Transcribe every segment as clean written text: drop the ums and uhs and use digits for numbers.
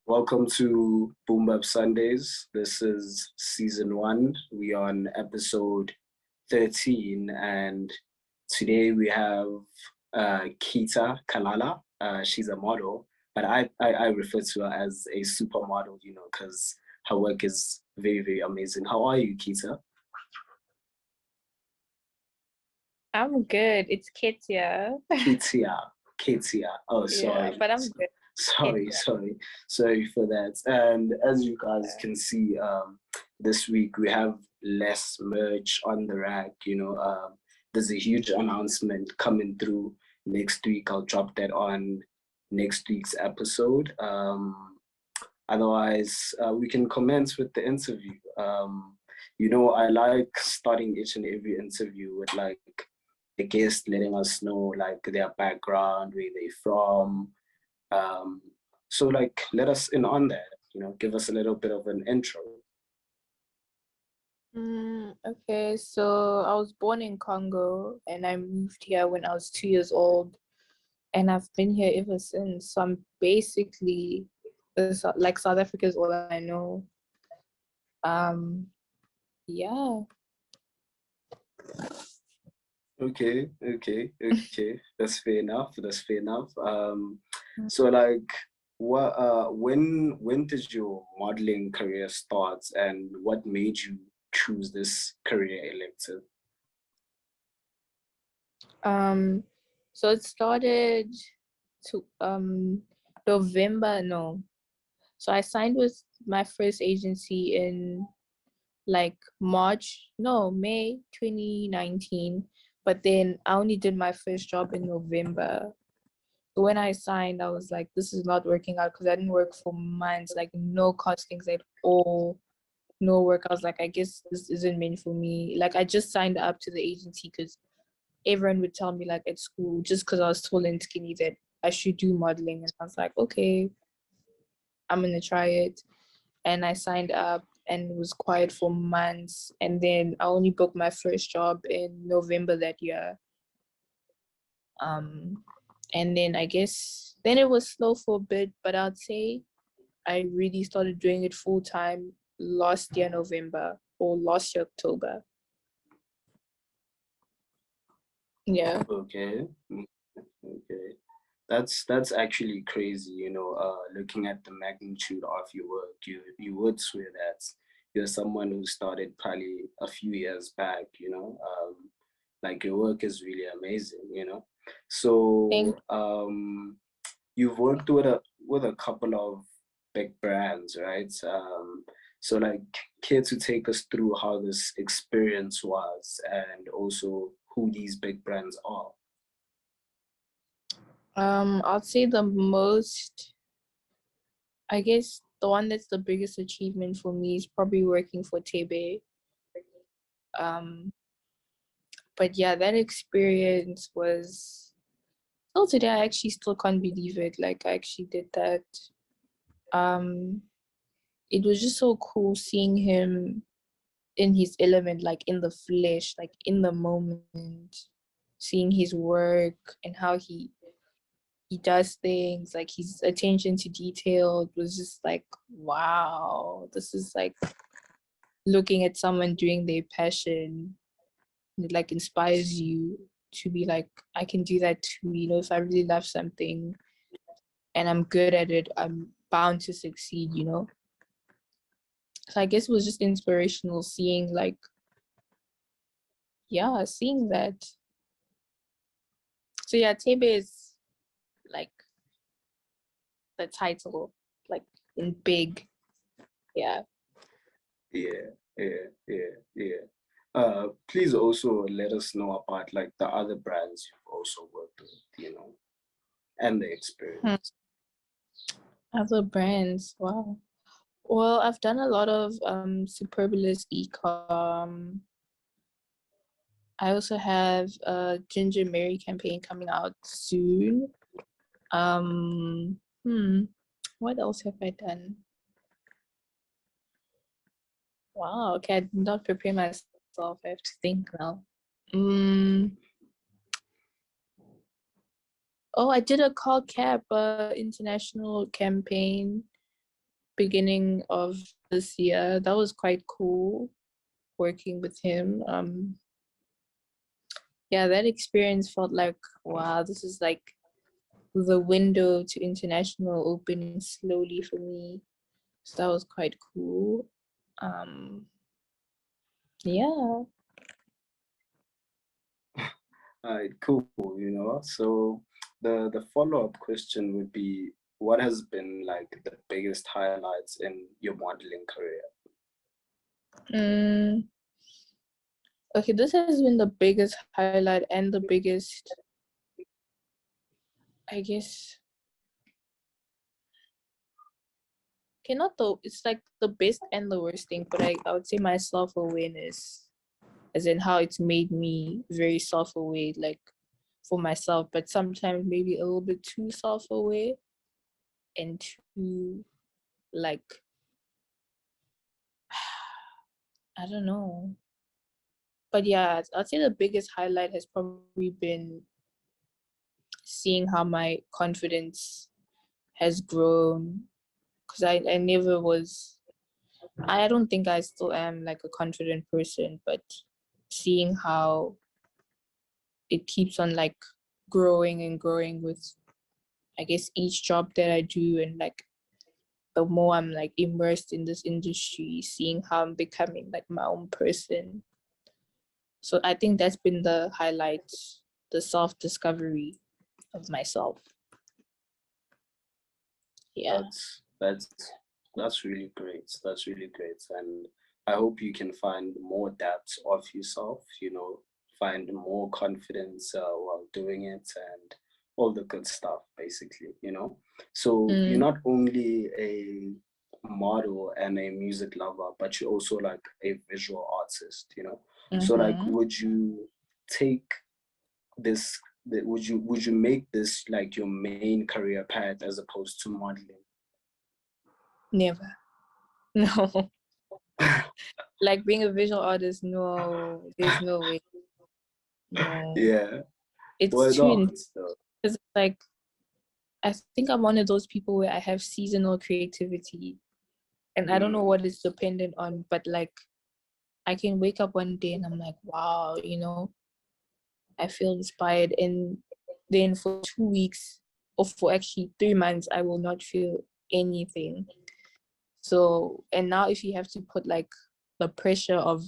Welcome to Boom-Bap Sundays. This is season 1. We are on episode 13, and today we have Ketia Kalala. She's a model, but I refer to her as a supermodel, because her work is very, very amazing. How are you, Ketia? I'm good. It's Ketia. Ketia. Oh, Yeah, sorry. but I'm good. Sorry, Ketia. sorry for that. And as you guys can see, this week we have less merch on the rack. There's a huge announcement coming through next week. I'll drop that on next week's episode. Otherwise, we can commence with the interview. I like starting each and every interview with like the guest letting us know like their background, where they're from. So like, let us in on that, give us a little bit of an intro. Okay, so I was born in Congo and I moved here when I was 2 years old, and I've been here ever since. So I'm basically like South Africa is all I know. Yeah. Okay. That's fair enough. So like, when did your modeling career start, and what made you choose this career elective? So it started to November, no. So I signed with my first agency in like May 2019. But then I only did my first job in November. So when I signed, I was like, this is not working out because I didn't work for months, like no costings at all, no work. I was like, I guess this isn't meant for me. Like I just signed up to the agency because everyone would tell me like at school, just because I was tall and skinny, that I should do modeling. And I was like, okay, I'm gonna try it. And I signed up and was quiet for months. And then I only booked my first job in November that year. And then I guess then it was slow for a bit, but I'd say I really started doing it full time last year November or last year October. Yeah. Okay. Okay. That's actually crazy, looking at the magnitude of your work. You would swear that you're someone who started probably a few years back, like your work is really amazing. So you've worked with a couple of big brands, right? So like, care to take us through how this experience was, and also who these big brands are? I'd say I guess the one that's the biggest achievement for me is probably working for Thebe. Um, but yeah, that experience was, till today I actually still can't believe it. Like I actually did that. It was just so cool seeing him in his element, like in the flesh, like in the moment, seeing his work and how he does things, like his attention to detail. It was just like, wow, this is like looking at someone doing their passion. It like inspires you to be like, I can do that too. If I really love something and I'm good at it, I'm bound to succeed. So I guess it was just inspirational seeing seeing that. So yeah, Tebe is like the title, like in big. Yeah. Yeah. Please also let us know about like the other brands you've also worked with, and the experience. Other brands, wow. Well, I've done a lot of Superbalist e-com. I also have a Ginger Mary campaign coming out soon. What else have I done? Wow, okay, I did not prepare myself. I have to think now. Oh, I did a Karl Capp international campaign. beginning of this year. That was quite cool working with him. Yeah, that experience felt like, wow, this is like the window to international opening slowly for me. So that was quite cool. Yeah. Cool, So the follow-up question would be, what has been like the biggest highlights in your modeling career? Okay, this has been the biggest highlight and the biggest, I guess, okay, not though, it's like the best and the worst thing, but I would say my self-awareness, as in how it's made me very self-aware, like for myself, but sometimes maybe a little bit too self-aware and too, like, I don't know. But yeah, I'd say the biggest highlight has probably been seeing how my confidence has grown. Because I never was, I don't think I still am like a confident person, but seeing how it keeps on like growing and growing with, I guess, each job that I do, and like the more I'm like immersed in this industry, seeing how I'm becoming like my own person. So I think that's been the highlight, the self-discovery of myself. Yeah. That's really great. That's really great. And I hope you can find more depth of yourself, find more confidence while doing it and all the good stuff, basically. So you're not only a model and a music lover, but you're also like a visual artist. So like, would you take this, would you make this like your main career path as opposed to modeling? Never. No. Like being a visual artist, no, there's no way. No. Yeah. It's Why too not? intense. It's like, I think I'm one of those people where I have seasonal creativity, and I don't know what it's dependent on, but like I can wake up one day and I'm like, wow, I feel inspired, and then for 2 weeks or for actually 3 months, I will not feel anything. So, and now if you have to put like the pressure of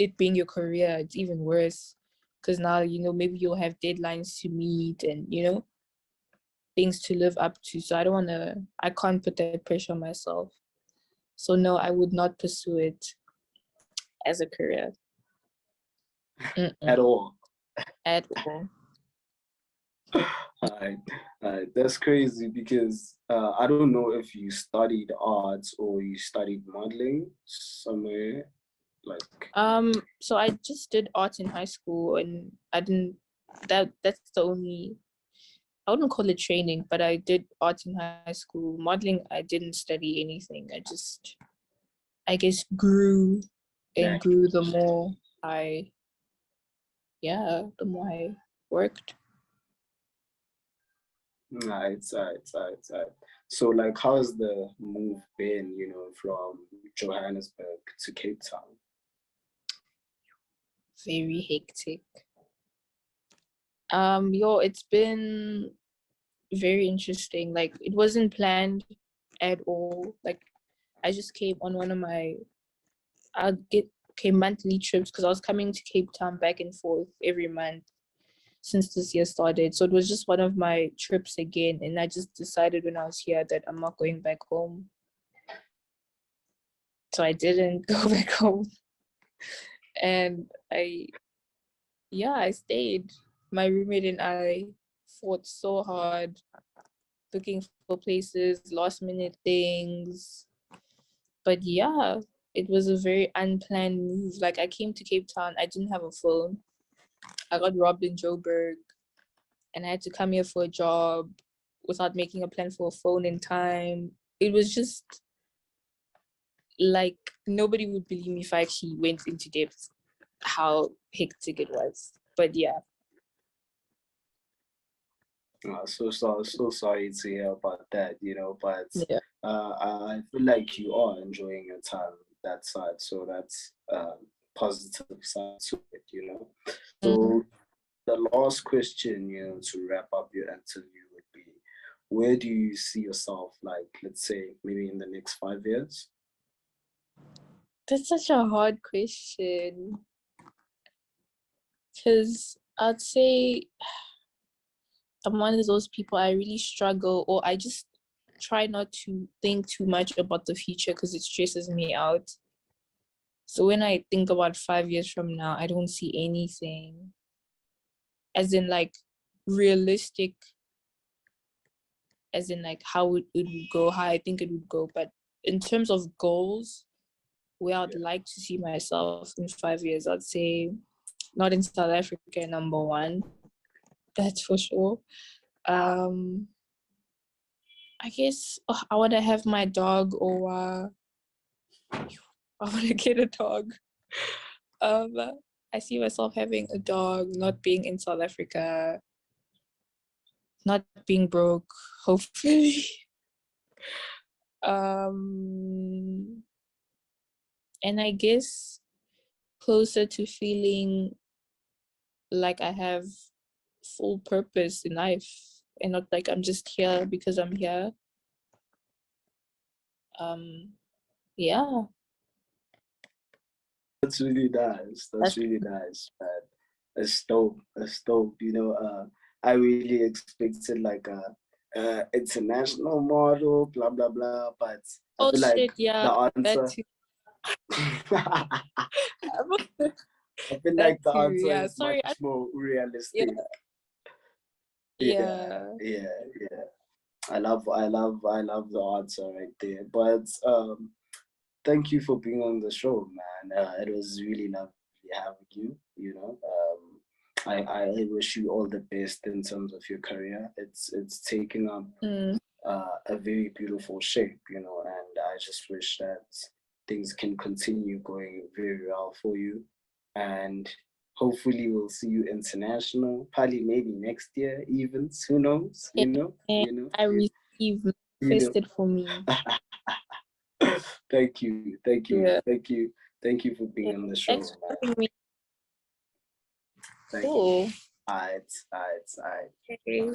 it being your career, it's even worse, because now, maybe you'll have deadlines to meet and, things to live up to. So I can't put that pressure on myself. So no, I would not pursue it as a career. At all. At all. That's crazy because I don't know if you studied arts or you studied modeling somewhere. Like, So I just did art in high school, and I didn't, that's the only, I wouldn't call it training, but I did art in high school. Modeling, I didn't study anything. I guess grew and that. grew the more the more I worked. Right. So like, how's the move been, from Johannesburg to Cape Town? Very hectic. It's been very interesting. Like, it wasn't planned at all. Like, I just came on one of my, monthly trips, because I was coming to Cape Town back and forth every month since this year started. So it was just one of my trips again, and I just decided when I was here that I'm not going back home. So I didn't go back home. And I stayed. My roommate and I fought so hard looking for places, last minute things. But yeah, it was a very unplanned move. Like, I came to Cape Town, I didn't have a phone. I got robbed in Joburg, and I had to come here for a job without making a plan for a phone in time. It was just like, nobody would believe me if I actually went into depth how hectic it was. But yeah. So sorry to hear about that, but Yeah. I feel like you are enjoying your time that side, so that's positive side to it, you know. Mm. So the last question, you know, to wrap up your interview would be, where do you see yourself, like, let's say, maybe in the next 5 years? That's such a hard question. Because I'd say I'm one of those people, I really struggle, or I just try not to think too much about the future because it stresses me out. So when I think about 5 years from now, I don't see anything as in like realistic, as in like how it would go, how I think it would go. But in terms of goals, where I'd Yeah. like to see myself in 5 years, I'd say not in South Africa, number one. That's for sure. I guess I want to have my dog, or I want to get a dog. Um, I see myself having a dog, not being in South Africa, not being broke, hopefully. Um, and I guess closer to feeling like I have full purpose in life and not like I'm just here because I'm here. Um, yeah, That's really nice. That's that's really nice, man. It's dope. It's dope. You know, I really expected like a international model, blah blah blah. But I oh feel like shit, yeah, the that answer, too. I feel That like the too, answer yeah. is Sorry, much more yeah, realistic. Yeah, yeah. yeah, yeah. I love the answer right there. But thank you for being on the show, man. It was really lovely having you. You know, I wish you all the best in terms of your career. It's taking up Mm. a very beautiful shape, you know, and I just wish that things can continue going very well for you. And hopefully we'll see you international, probably maybe next year, even. Who knows? And I receive You manifested for me. know. Thank you, thank you, Yeah. thank you, thank you for being Yeah. on the show, Thanks for man. having me. Thank you. Cool. Alright, alright, alright. Okay.